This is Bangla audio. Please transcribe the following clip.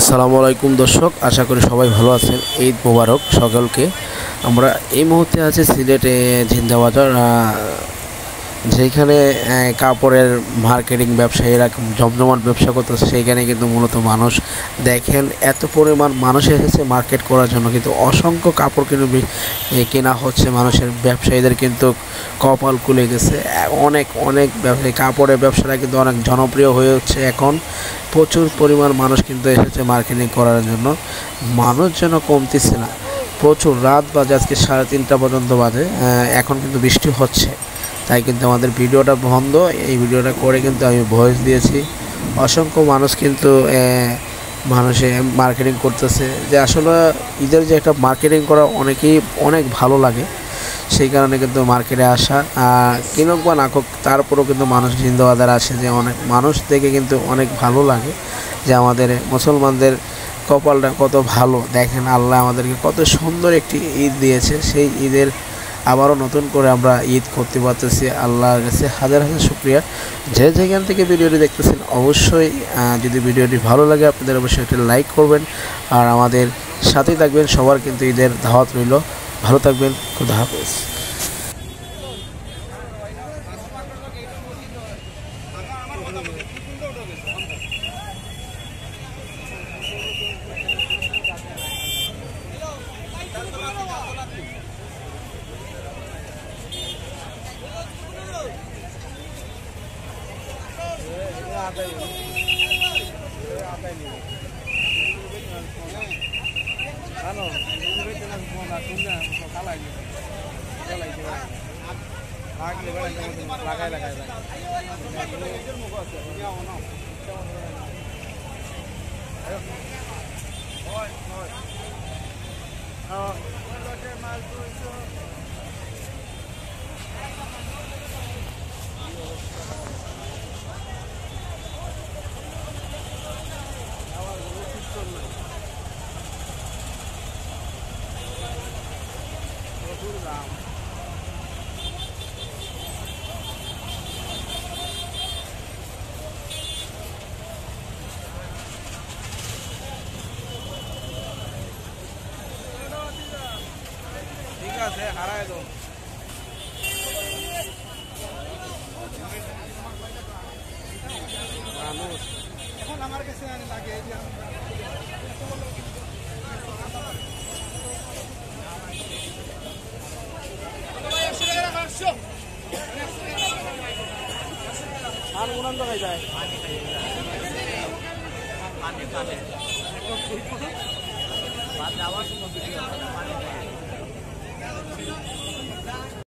আসসালামু আলাইকুম দর্শক, আশা করি সবাই ভালো আছেন। ঈদ মোবারক সকলকে। আমরা এই মুহূর্তে আছি সিলেটে ঝিন্দা বাজার, যেখানে কাপড়ের মার্কেটিং ব্যবসায়ীরা জমজমাট ব্যবসা করতেছে। সেইখানে কিন্তু মূলত মানুষ দেখেন এত পরিমাণ মানুষ এসেছে মার্কেট করার জন্য, কিন্তু অসংখ্য কাপড় কিন্তু কেনা হচ্ছে। মানুষের ব্যবসায়ীদের কিন্তু কপাল খুলে গেছে। অনেক অনেক ব্যবসায়ী কাপড়ের ব্যবসাটা কিন্তু অনেক জনপ্রিয় হয়ে হচ্ছে এখন। প্রচুর পরিমাণ মানুষ কিন্তু এসেছে মার্কেটিং করার জন্য। মানুষ যেন কমতেছে না, প্রচুর। রাত বাজে আজকে 3:30 পর্যন্ত বাজে। এখন কিন্তু বৃষ্টি হচ্ছে, তাই কিন্তু আমাদের ভিডিওটা বন্ধ। এই ভিডিওটা করে কিন্তু আমি ভয়েস দিয়েছি। অসংখ্য মানুষ কিন্তু মানুষে মার্কেটিং করতেছে, যে আসলে ঈদের যে একটা মার্কেটিং করা অনেকেই অনেক ভালো লাগে। সেই কারণে কিন্তু মার্কেটে আসা, কিনুক বা না হোক তারপরেও কিন্তু মানুষ জিন্দাবাজার আসে, যে অনেক মানুষ দেখে কিন্তু অনেক ভালো লাগে যে আমাদের মুসলমানদের কপালটা কত ভালো। দেখেন আল্লাহ আমাদেরকে কত সুন্দর একটি ঈদ দিয়েছে। সেই ঈদের আবারও নতুন করে আমরা ঈদ করতে পারতেছি। আল্লাহর কাছে হাজার হাজার শুকরিয়া। যে যেখান থেকে ভিডিওটি দেখতেছেন অবশ্যই যদি ভিডিওটি ভালো লাগে আপনাদের অবশ্যই একটা লাইক করবেন, আর আমাদের সাথেই থাকবেন। সবার কিন্তু ঈদের দাওয়াত রইল। ভালো থাকবেন, খুদা হাফেজ। হারায় দাও মানুষ এখন আমার কাছে লাগে যে আর উনান দেখাই যায় পানি পানি